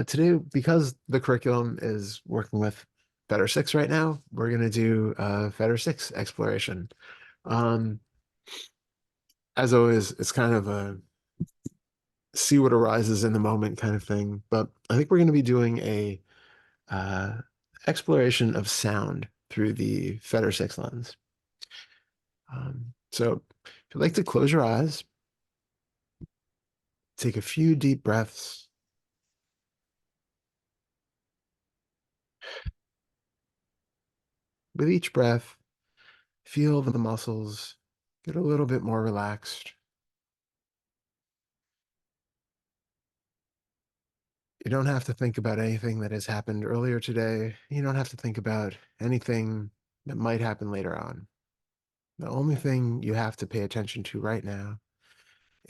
Today, because the curriculum is working with Fetter 6 right now, we're going to do Fetter 6 exploration. Um, as always, it's kind of a see what arises in the moment kind of thing, but I think we're going to be doing a uh, exploration of sound through the Fetter 6 lens. So if you'd like to close your eyes, take a few deep breaths. With each breath, feel the muscles get a little bit more relaxed. You don't have to think about anything that has happened earlier today. You don't have to think about anything that might happen later on. The only thing you have to pay attention to right now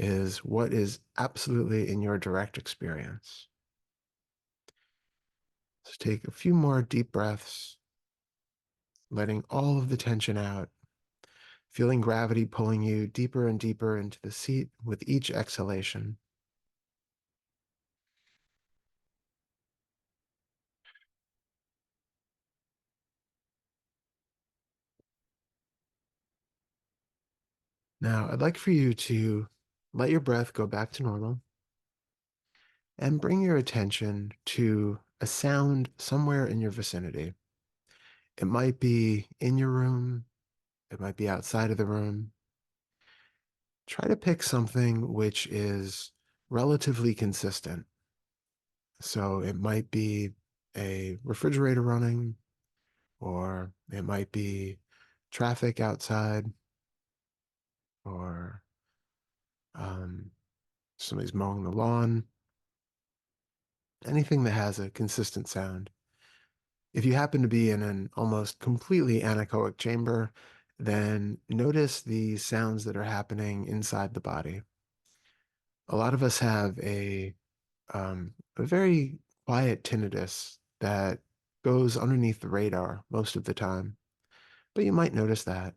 is what is absolutely in your direct experience. So take a few more deep breaths, letting all of the tension out, feeling gravity pulling you deeper and deeper into the seat with each exhalation. Now, I'd like for you to let your breath go back to normal and bring your attention to a sound somewhere in your vicinity. It might be in your room, it might be outside of the room. Try to pick something which is relatively consistent. So it might be a refrigerator running, or it might be traffic outside, or um, somebody's mowing the lawn, anything that has a consistent sound. If you happen to be in an almost completely anechoic chamber, then notice the sounds that are happening inside the body. A lot of us have a very quiet tinnitus that goes underneath the radar most of the time, but you might notice that.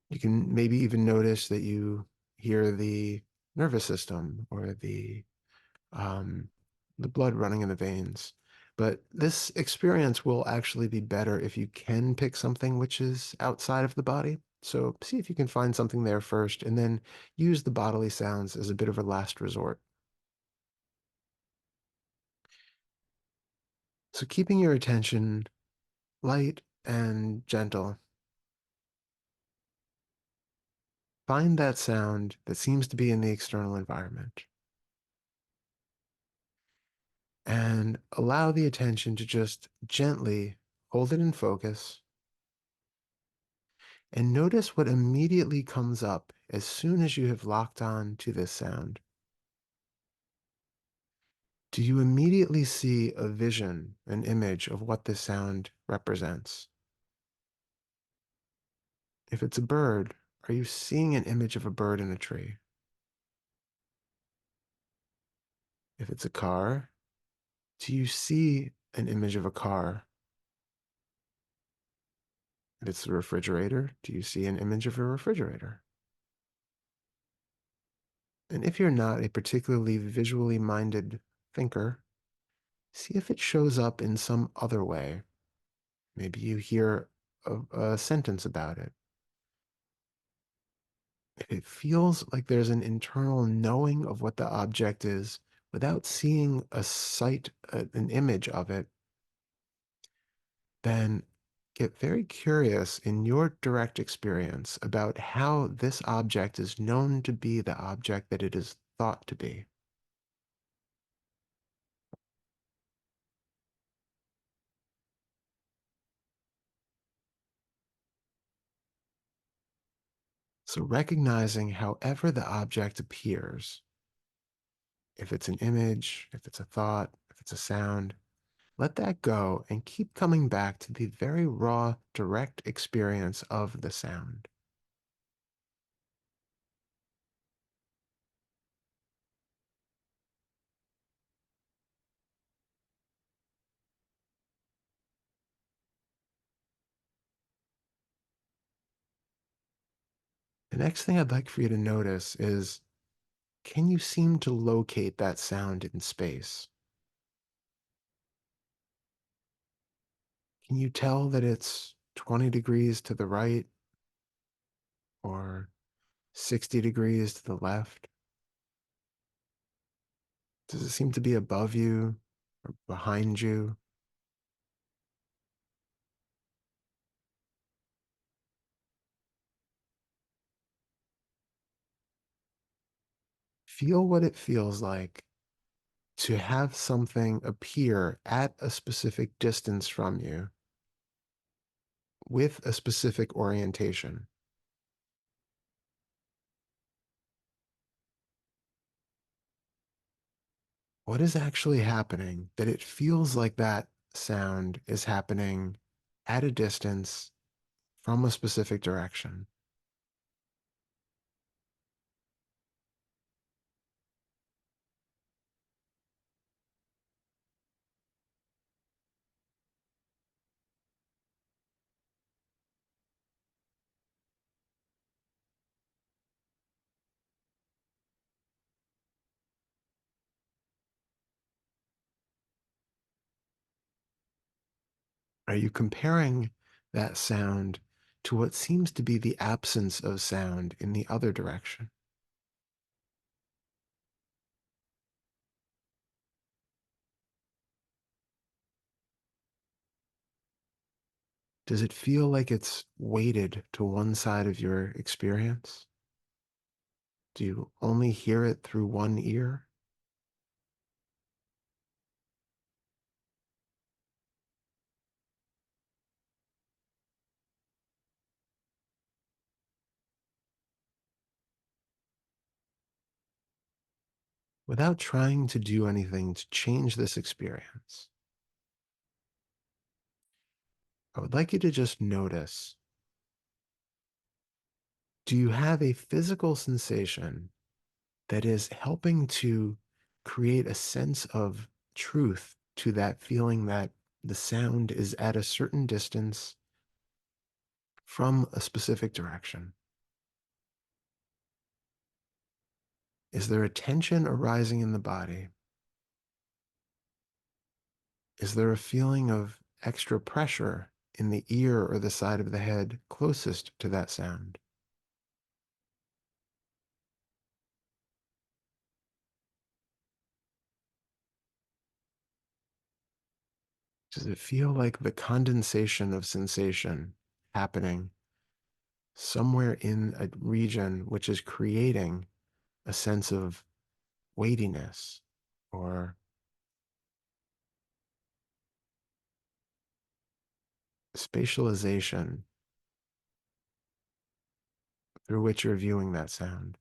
You can maybe even notice that you hear the nervous system or um, the blood running in the veins. But this experience will actually be better if you can pick something which is outside of the body. So see if you can find something there first, and then use the bodily sounds as a bit of a last resort. So keeping your attention light and gentle, find that sound that seems to be in the external environment and allow the attention to just gently hold it in focus and notice what immediately comes up as soon as you have locked on to this sound. Do you immediately see a vision, an image of what this sound represents? If it's a bird, are you seeing an image of a bird in a tree? If it's a car, do you see an image of a car? If it's a refrigerator, do you see an image of a refrigerator? And if you're not a particularly visually minded thinker, see if it shows up in some other way. Maybe you hear a sentence about it. If it feels like there's an internal knowing of what the object is without seeing a sight, an image of it, then get very curious in your direct experience about how this object is known to be the object that it is thought to be. So recognizing however the object appears, if it's an image, if it's a thought, if it's a sound, let that go and keep coming back to the very raw, direct experience of the sound. The next thing I'd like for you to notice is can you seem to locate that sound in space? Can you tell that it's 20 degrees to the right or 60 degrees to the left? Does it seem to be above you or behind you? Feel what it feels like to have something appear at a specific distance from you with a specific orientation. What is actually happening that it feels like that sound is happening at a distance from a specific direction? Are you comparing that sound to what seems to be the absence of sound in the other direction? Does it feel like it's weighted to one side of your experience? Do you only hear it through one ear? Without trying to do anything to change this experience, I would like you to just notice, do you have a physical sensation that is helping to create a sense of truth to that feeling that the sound is at a certain distance from a specific direction? Is there a tension arising in the body? Is there a feeling of extra pressure in the ear or the side of the head closest to that sound? Does it feel like the condensation of sensation happening somewhere in a region which is creating a sense of weightiness or spatialization through which you're viewing that sound?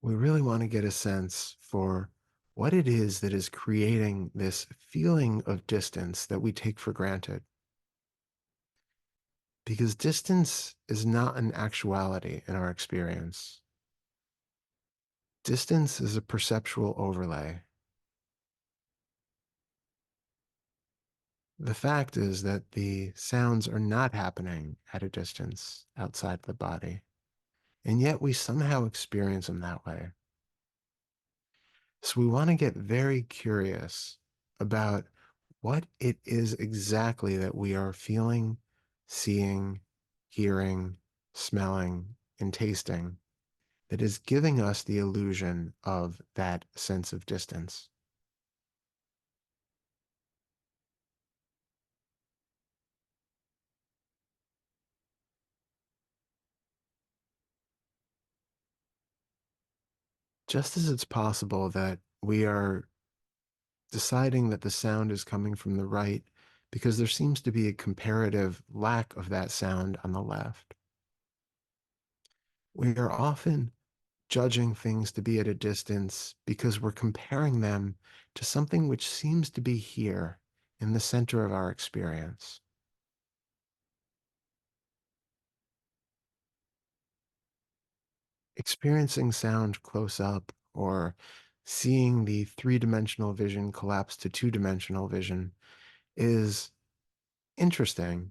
We really want to get a sense for what it is that is creating this feeling of distance that we take for granted. Because distance is not an actuality in our experience. Distance is a perceptual overlay. The fact is that the sounds are not happening at a distance outside the body, and yet we somehow experience them that way. So we want to get very curious about what it is exactly that we are feeling, seeing, hearing, smelling, and tasting that is giving us the illusion of that sense of distance. Just as it's possible that we are deciding that the sound is coming from the right because there seems to be a comparative lack of that sound on the left. We are often judging things to be at a distance because we're comparing them to something which seems to be here in the center of our experience. experiencing sound close up or seeing the three-dimensional vision collapse to two-dimensional vision is interesting,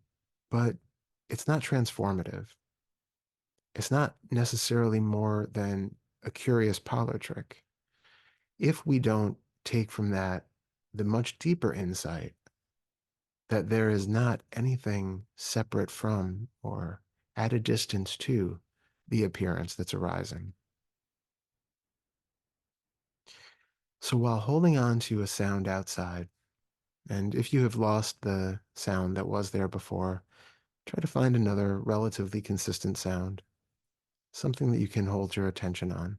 but it's not transformative. It's not necessarily more than a curious parlor trick. If we don't take from that the much deeper insight that there is not anything separate from or at a distance to the appearance that's arising. So while holding on to a sound outside, and if you have lost the sound that was there before, try to find another relatively consistent sound, something that you can hold your attention on.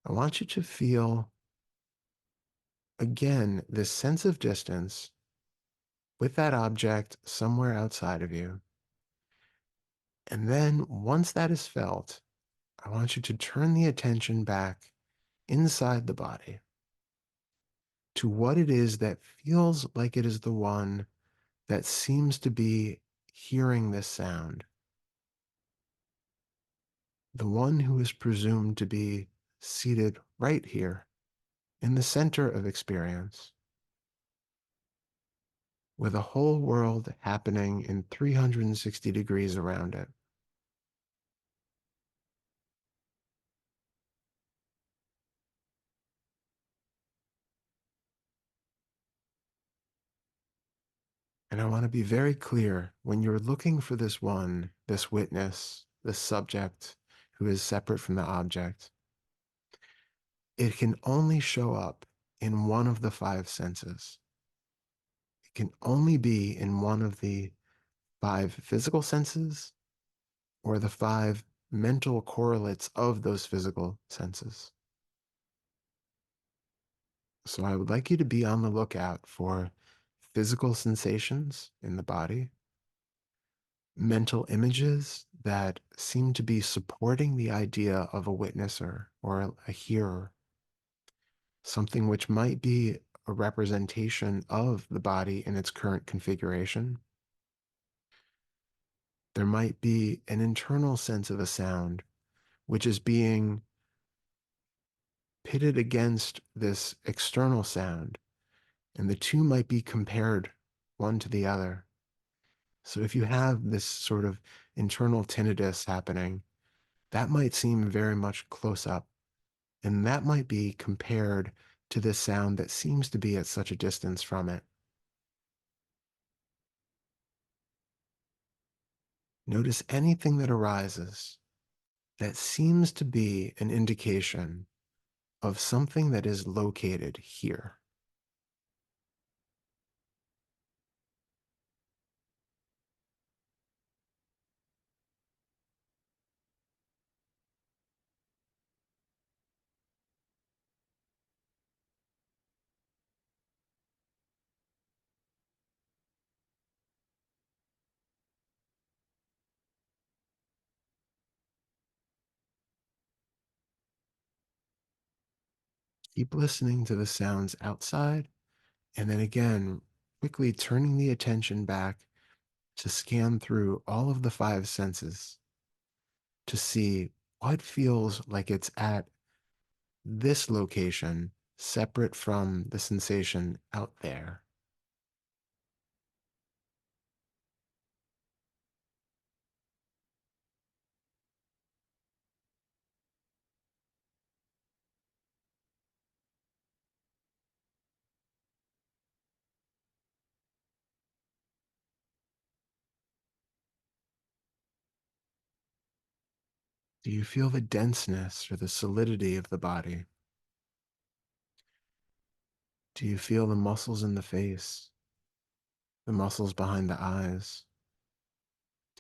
I want you to feel, again, this sense of distance with that object somewhere outside of you. And then once that is felt, I want you to turn the attention back inside the body to what it is that feels like it is the one that seems to be hearing this sound, the one who is presumed to be seated right here in the center of experience, with a whole world happening in 360 degrees around it. And I want to be very clear when you're looking for this one, this witness, this subject who is separate from the object, it can only show up in one of the five senses. It can only be in one of the five physical senses or the five mental correlates of those physical senses. So I would like you to be on the lookout for physical sensations in the body, mental images that seem to be supporting the idea of a witnesser or a hearer, something which might be a representation of the body in its current configuration. There might be an internal sense of a sound which is being pitted against this external sound, and the two might be compared one to the other. So if you have this sort of internal tinnitus happening, that might seem very much close up, and that might be compared to this sound that seems to be at such a distance from it. Notice anything that arises that seems to be an indication of something that is located here. Keep listening to the sounds outside, and then again, quickly turning the attention back to scan through all of the five senses to see what feels like it's at this location separate from the sensation out there. Do you feel the denseness or the solidity of the body? Do you feel the muscles in the face, the muscles behind the eyes,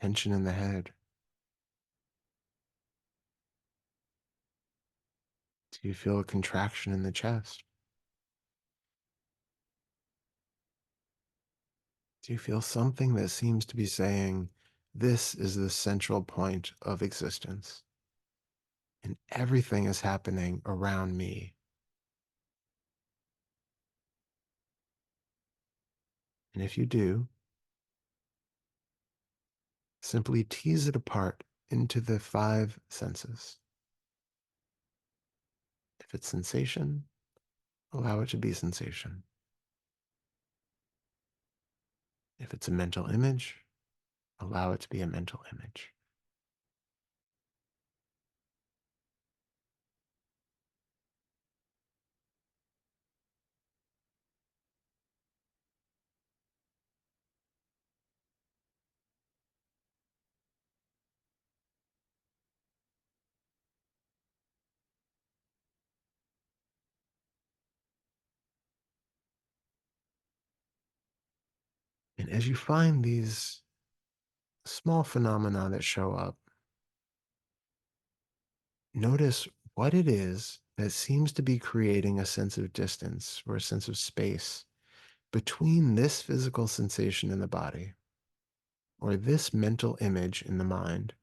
tension in the head? Do you feel a contraction in the chest? Do you feel something that seems to be saying, this is the central point of existence, and everything is happening around me? And if you do, simply tease it apart into the five senses. If it's sensation, allow it to be sensation. If it's a mental image, allow it to be a mental image. And as you find these small phenomena that show up, notice what it is that seems to be creating a sense of distance or a sense of space between this physical sensation in the body or this mental image in the mind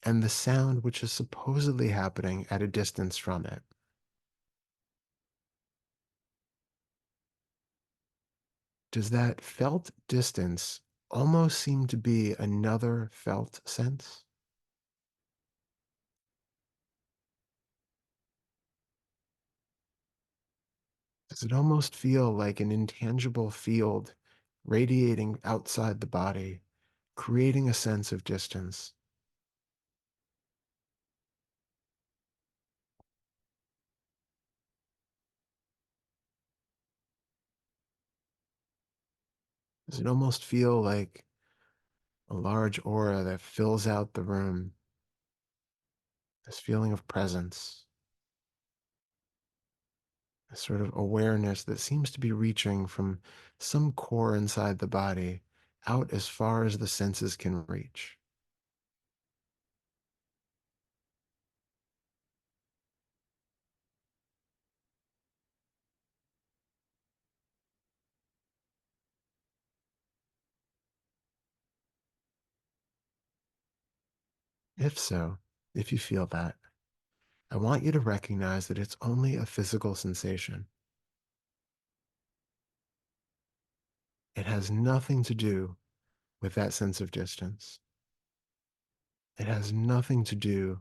and the sound which is supposedly happening at a distance from it. Does that felt distance almost seem to be another felt sense? Does it almost feel like an intangible field radiating outside the body, creating a sense of distance? Does it almost feel like a large aura that fills out the room, this feeling of presence, a sort of awareness that seems to be reaching from some core inside the body out as far as the senses can reach? If so, if you feel that, I want you to recognize that it's only a physical sensation. It has nothing to do with that sense of distance. It has nothing to do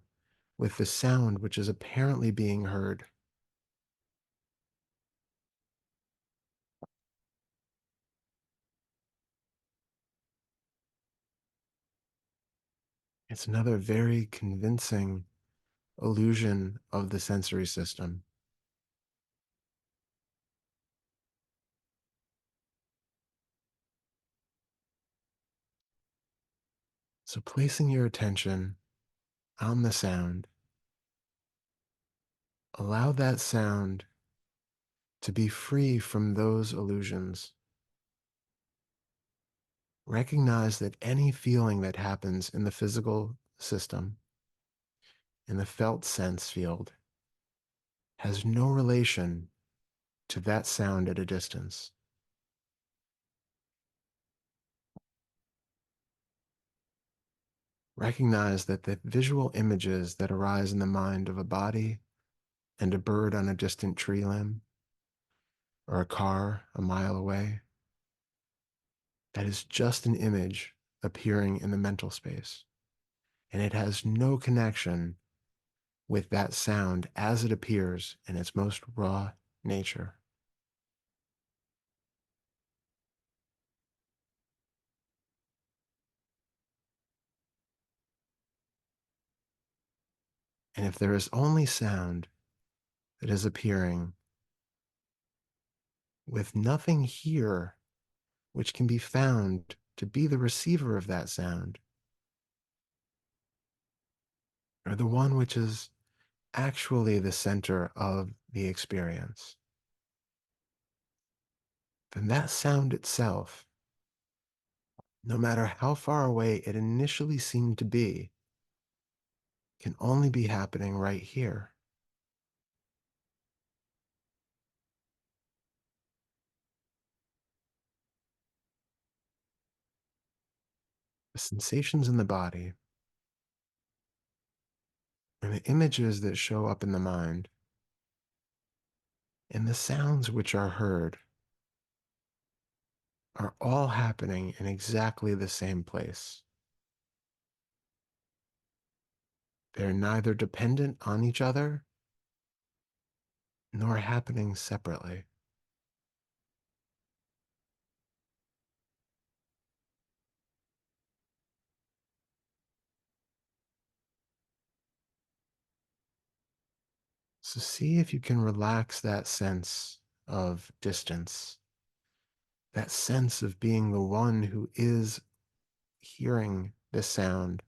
with the sound which is apparently being heard. It's another very convincing illusion of the sensory system. So, placing your attention on the sound, allow that sound to be free from those illusions. Recognize that any feeling that happens in the physical system, in the felt sense field, has no relation to that sound at a distance. Recognize that the visual images that arise in the mind of a body and a bird on a distant tree limb, or a car a mile away, that is just an image appearing in the mental space. And it has no connection with that sound as it appears in its most raw nature. And if there is only sound that is appearing with nothing here which can be found to be the receiver of that sound, or the one which is actually the center of the experience, then that sound itself, no matter how far away it initially seemed to be, can only be happening right here. The sensations in the body and the images that show up in the mind and the sounds which are heard are all happening in exactly the same place. They're neither dependent on each other nor happening separately. So see if you can relax that sense of distance, that sense of being the one who is hearing the sound.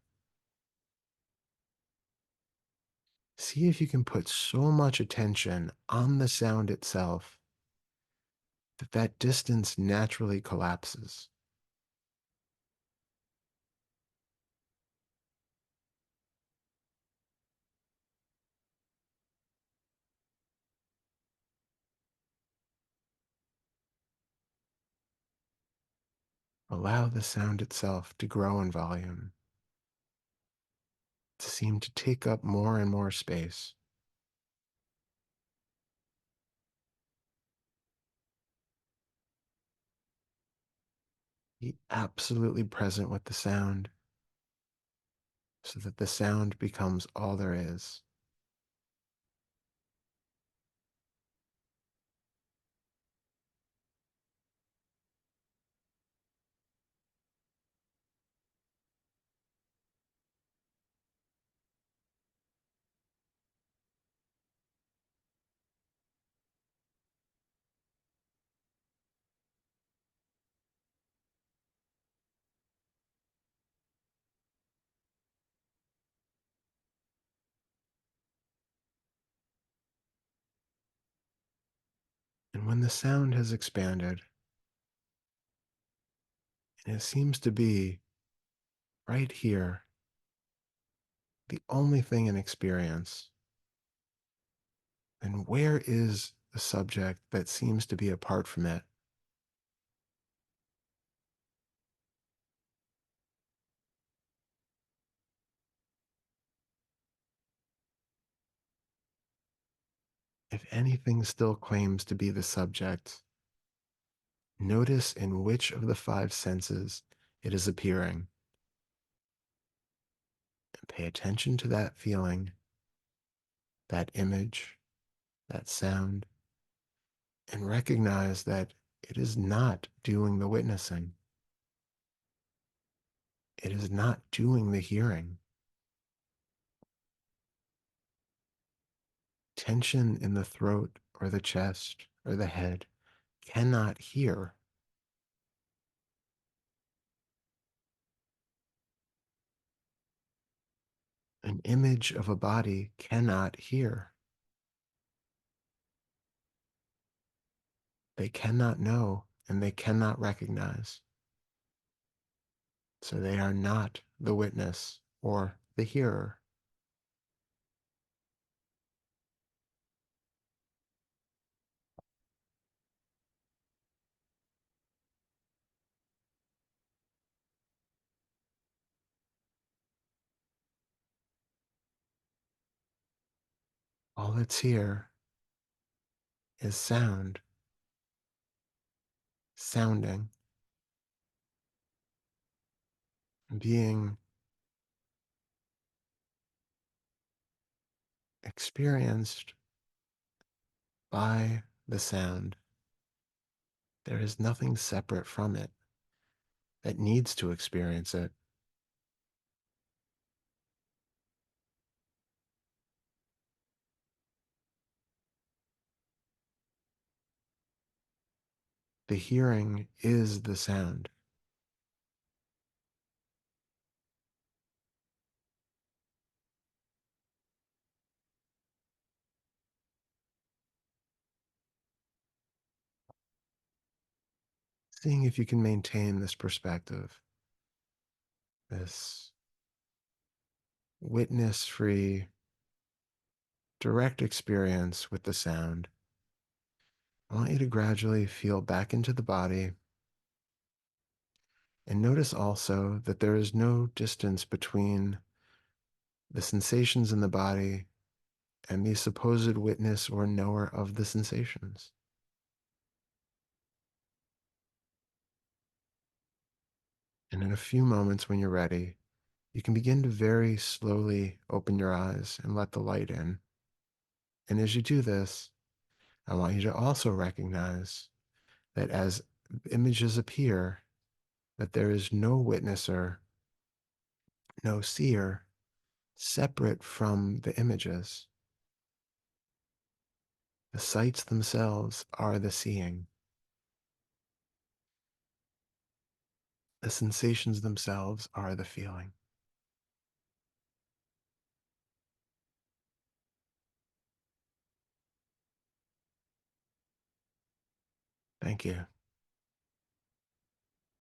See if you can put so much attention on the sound itself that that distance naturally collapses. Allow the sound itself to grow in volume, to seem to take up more and more space. Be absolutely present with the sound so that the sound becomes all there is. And when the sound has expanded, and it seems to be right here, the only thing in experience, then where is the subject that seems to be apart from it? If anything still claims to be the subject, notice in which of the five senses it is appearing, and pay attention to that feeling, that image, that sound, and recognize that it is not doing the witnessing. It is not doing the hearing. Tension in the throat or the chest or the head cannot hear. An image of a body cannot hear. They cannot know and they cannot recognize. So they are not the witness or the hearer. All that's here is sound, sounding, being experienced by the sound. There is nothing separate from it that needs to experience it. The hearing is the sound. Seeing if you can maintain this perspective, this witness free, direct experience with the sound. I want you to gradually feel back into the body and notice also that there is no distance between the sensations in the body and the supposed witness or knower of the sensations. And in a few moments, when you're ready, you can begin to very slowly open your eyes and let the light in. And as you do this, I want you to also recognize that as images appear, that there is no witnesser, no seer separate from the images. The sights themselves are the seeing. The sensations themselves are the feeling. Thank you.